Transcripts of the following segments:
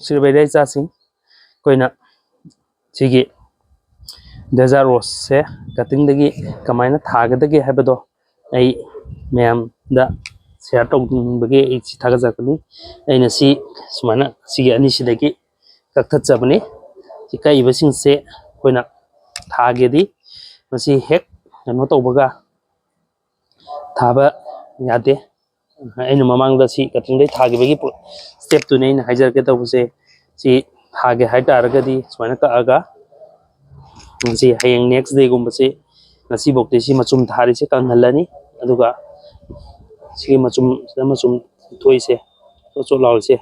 सिरबेदे चासिंग Koyna सिगी desert रोज से cutting दगी कमाइना थागदगे हैबदो आई ma'am दा share तौबगे आई थागजाकनी आइना सी सुमाना सिगी अनि सिदगी कक्थचबनी सि काइबसिंग से कोइना थागेदी मसी हेक कनो तौबगा थाबा यादे अꯩꯅ ꯃꯃꯥꯡꯗ ꯁꯤ ꯀꯇꯤꯡꯗꯩ ꯊꯥꯈꯤꯕꯒꯤ ꯁ꯭ꯇꯦꯞꯇꯨꯅꯤ ꯑꯩꯅ ꯍꯥꯏꯖꯔꯛꯀꯦ ꯇꯧꯕꯁꯦ ꯁꯤ ꯊꯥꯒꯦ ꯍꯥꯏꯇꯥꯔꯒꯗꯤ ꯁꯨꯃꯥꯏꯅ ꯀꯛꯑꯒ ꯁꯤ ꯍꯌꯦꯡ ꯅꯦꯛꯁ ꯗꯦꯒꯨꯝꯕꯁꯤ ꯉꯁꯤꯐꯥꯎꯗꯤ ꯁꯤ ꯃꯆꯨꯝ ꯊꯥꯔꯤꯁꯦ ꯀꯪꯍꯜꯂꯅꯤ ꯑꯗꯨꯒ ꯁꯤꯒꯤ ꯃꯆꯨꯝꯁꯤꯗ ꯃꯆꯨꯝ ꯊꯣꯛꯏꯁꯦ ꯆꯣꯠ ꯆꯣꯠ ꯂꯥꯎꯔꯤꯁꯦ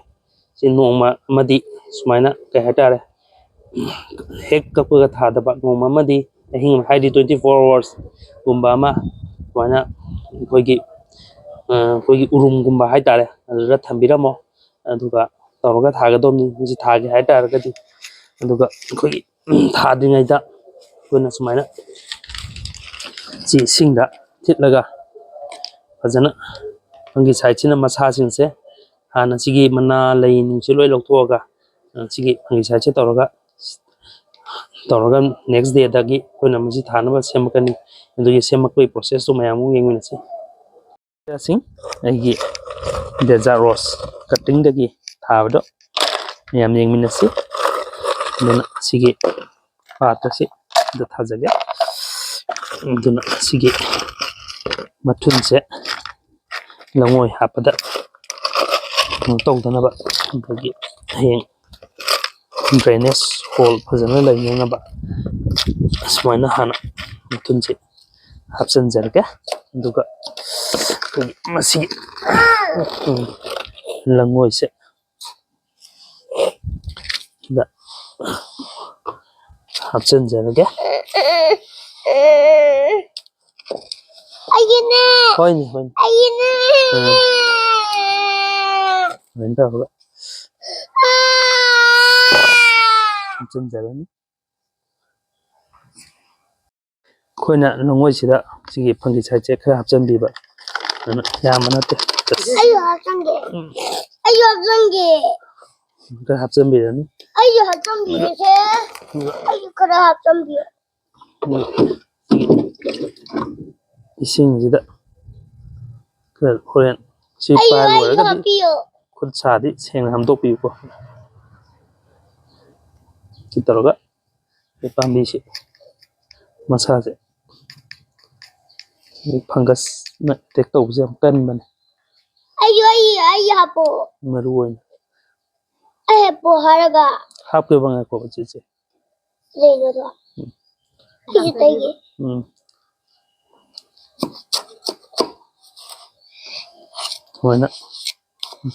ꯁꯤ ꯅꯣꯡꯃ ꯑꯃꯗꯤ ꯁꯨꯃꯥꯏꯅ ꯀꯩ ꯍꯥꯏꯇꯥꯔꯦ ꯍꯦꯛ ꯀꯛꯄꯒ ꯊꯥꯗꯕ ꯅꯣꯡꯃ ꯑꯃꯗꯤ ꯑꯍꯤꯡ ꯍꯥꯏꯗꯤ 24 hours ꯒꯨꯝꯕ ꯑꯃ ꯁꯨꯃꯥꯏꯅ ꯑꯩꯈꯣꯏꯒꯤ ꯎꯔꯨꯝꯒꯨꯝꯕ ꯍꯥꯏꯇꯥꯔꯦ ꯑꯗꯨꯗ ꯊꯝꯕꯤꯔꯝꯃꯣ ꯑꯗꯨꯒ ꯇꯧꯔꯒ ꯊꯥꯒꯗꯧꯅꯤ ꯃꯁꯤ ꯊꯥꯒꯦ ꯍꯥꯏꯇꯥꯔꯒꯗꯤ ꯑꯗꯨꯒ ꯑꯩꯈꯣꯏꯒꯤ ꯊꯥꯗ꯭ꯔꯤꯉꯩꯗ ꯑꯩꯈꯣꯏꯅ ꯁꯨꯃꯥꯏꯅ ꯁꯤ ꯏꯁꯤꯡꯗ ꯊꯤꯠꯂꯒ ꯐꯖꯅ ꯐꯪꯒꯤꯁꯥꯏꯗꯁꯤꯅ ꯃꯁꯥꯁꯤꯡꯁꯦ ꯍꯥꯟꯅ ꯁꯤꯒꯤ ꯃꯅꯥ ꯂꯩ ꯅꯨꯡꯁꯤ ꯂꯣꯏ ꯂꯧꯊꯣꯛꯑꯒ ꯁꯤꯒꯤ ꯐꯪꯒꯤꯁꯥꯏꯗꯁꯦ ꯇꯧꯔꯒ ꯅꯦꯛꯁ ꯗꯦꯗꯒꯤ ꯑꯩꯈꯣꯏꯅ ꯃꯁꯤ ꯊꯥꯅꯕ ꯁꯦꯝꯃꯛꯀꯅꯤ ꯑꯗꯨꯒꯤ ꯁꯦꯝꯃꯛꯄꯒꯤ ꯄ꯭ꯔꯣꯁꯦꯁꯇꯨ ꯃꯌꯥꯝ ꯑꯃ ꯌꯦꯡꯃꯤꯟꯅꯁꯤ सिंह डेजर्ट रोज कटिंग दगी थाबदो मैम येंगमिनसी दुना सिगी पात्रसी द थाजगे दुना सिगी मथुनसे लंगोय हापदा तौदनबा बगी हयें ड्रेनेज होल फजना लैनबा स्माइना हाना मथुनसे हापसनजरगे दुगा मसी लंगोय से दा हापसन जरगे आइने होइने आइने वेंटा होगा हापसन जरनी खोइना लंगोय सिदा सिगी फंगी साइड खरा हापसन बिबा यामनते ayo hapsange खरा हापसन बिरनी ayo hapsange se ayo kara hapsange इसिंग खर होरेन सी पार वरगदी खुद सादी सेंग हम तो पीको चितरगा ये पांबी से मसा से फंगस न टेक तो से कन बने ayo hapo मरुवन ay hapo haraga हाप के बंगा को बच्चे le lo do ayo taige वना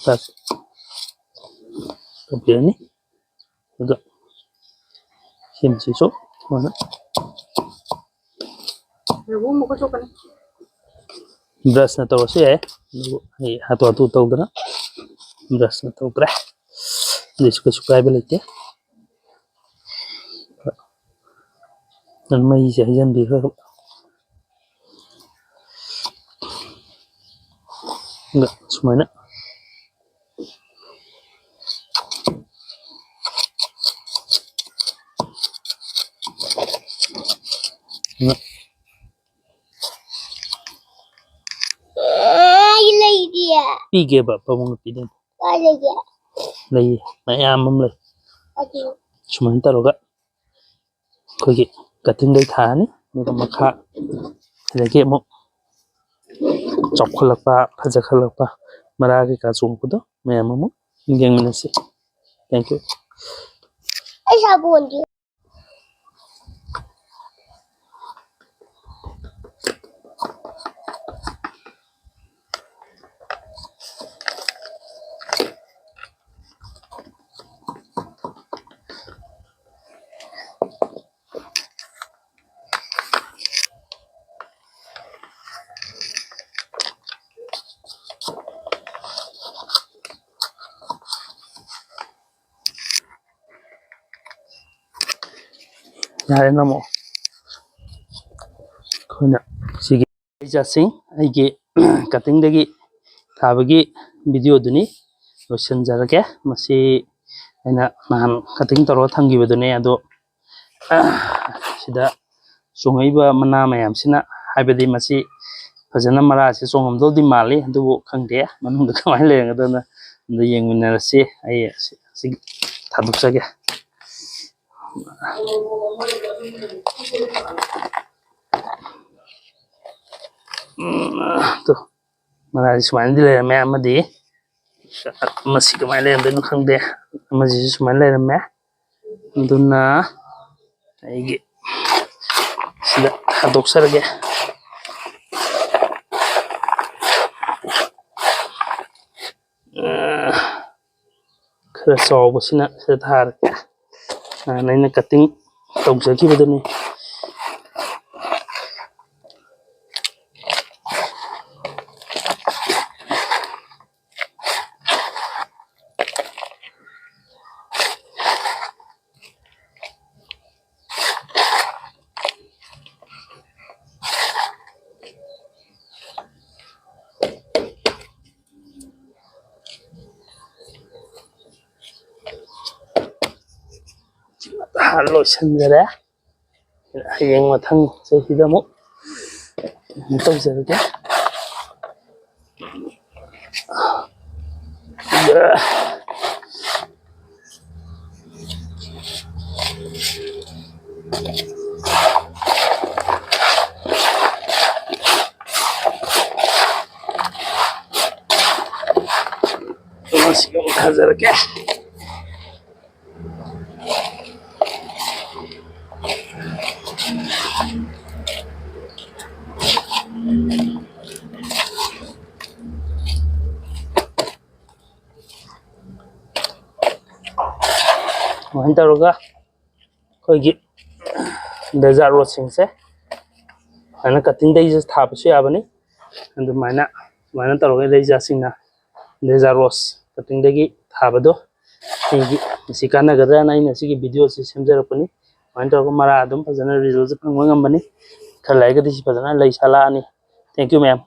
tas कपिरनी उदा हिमसी सो वना ब्रश न तो से है हाथ हाथ तो उधर ब्रश न तो ऊपर जिसको सुखाए लेते नन मई से जन भी हो Sumana ay dia पीगे पवंग पीदन ay dia लई मयाम हम लई ayo सुमन तरोगा कोई कटिंग दई थानी नुका मखा लगे मो चौखलपा फजखलपा मरागे का चोंपदो मयाम मो गेंगनसे thank you ay sabon dia यारे नमो खोना सिगी जासिंग आइगे कटिंग दगी थाबगी वीडियो दुनी लोसन जरगे मसी ꯑꯩꯅ ꯅꯍꯥꯟ ꯀꯠꯇꯤꯡ ꯇꯧꯔꯒ ꯊꯝꯈꯤꯕꯗꯨꯅꯦ ꯑꯗꯣ ꯁꯤꯗ ꯆꯣꯡꯉꯛꯏꯕ ꯃꯅꯥ ꯃꯌꯥꯝꯁꯤꯅ ꯍꯥꯏꯕꯗꯤ ꯃꯁꯤ ꯐꯖꯅ ꯃꯔꯥꯁꯤ ꯆꯣꯡꯉꯝꯗꯧꯗꯤ ꯃꯥꯜꯂꯤ ꯑꯗꯨꯕꯨ ꯈꯪꯗꯦ ꯃꯅꯨꯡꯗ ꯀꯃꯥꯏꯅ ꯂꯩꯔꯝꯒꯗꯣꯏꯅꯣ ꯑꯗꯨ ꯌꯦꯡꯃꯤꯟꯅꯔꯁꯤ ꯑꯩ ꯁꯤ ꯊꯥꯗꯣꯛꯆꯒꯦ ꯇꯣ ꯃꯔꯥꯁꯤ ꯁꯨꯃꯥꯏꯅꯗꯤ ꯂꯩꯔꯝꯃꯦ ꯑꯃꯗꯤ ꯃꯁꯤ ꯀꯃꯥꯏꯅ ꯂꯩꯔꯝꯗꯣꯏꯅꯣ ꯈꯪꯗꯦ ꯑꯃꯁꯤꯁꯨ ꯁꯨꯃꯥꯏꯅ ꯂꯩꯔꯝꯃꯦ ꯑꯗꯨꯅ ꯑꯩꯒꯤ ꯁꯤꯗ ꯊꯥꯗꯣꯛꯆꯔꯒꯦ ꯈꯔ ꯆꯥꯎꯕꯁꯤꯅ ꯁꯤꯗ ꯊꯥꯔꯒꯦ ꯅꯍꯥꯟ ꯑꯩꯅ ꯀꯠꯇꯤꯡ ꯇꯧꯖꯈꯤꯕꯗꯨꯅꯤ ꯂꯣꯏꯁꯤꯟꯖꯔꯦ ꯍꯌꯦꯡ ꯃꯊꯪ ꯆꯍꯤꯗ ꯑꯃꯨꯛ ꯇꯧꯖꯔꯒꯦ ꯃꯁꯤꯒ ꯑꯃꯨꯛ ꯊꯥꯖꯔꯒꯦ ꯑꯗꯨꯃꯥꯏꯅ ꯇꯧꯔꯒ ꯑꯩꯈꯣꯏꯒꯤ ꯗꯦꯖꯥꯔꯠ ꯔꯣꯁꯁꯤꯡꯁꯦ ꯁꯨꯃꯥꯏꯅ ꯀꯠꯇꯤꯡꯗꯒꯤꯁꯨ ꯊꯥꯕꯁꯨ ꯌꯥꯕꯅꯤ ꯑꯗꯨꯃꯥꯏꯅ ꯁꯨꯃꯥꯏꯅ ꯇꯧꯔꯒ ꯂꯩꯖꯥꯠꯁꯤꯡꯅ ꯗꯦꯖꯥꯔꯠ ꯔꯣꯁ ꯀꯠꯇꯤꯡꯗꯒꯤ ꯊꯥꯕꯗꯣ ꯑꯩꯒꯤ ꯃꯁꯤ ꯀꯥꯟꯅꯒꯗ꯭ꯔꯅ ꯑꯩꯅ ꯁꯤꯒꯤ ꯚꯤꯗꯤꯑꯣꯁꯤ ꯁꯦꯝꯖꯔꯛꯄꯅꯤ ꯁꯨꯃꯥꯏꯅ ꯇꯧꯔꯒ ꯃꯔꯥ ꯑꯗꯨꯝ ꯐꯖꯅ ꯔꯤꯖꯜꯁꯨ ꯐꯪꯕ ꯉꯝꯕꯅꯤ ꯈꯔ ꯂꯩꯔꯒꯗꯤ ꯁꯤ ꯐꯖꯅ ꯂꯩ ꯁꯥꯠꯂꯛꯑꯅꯤ ꯊꯦꯡꯛ ꯌꯨ ꯃꯦꯝ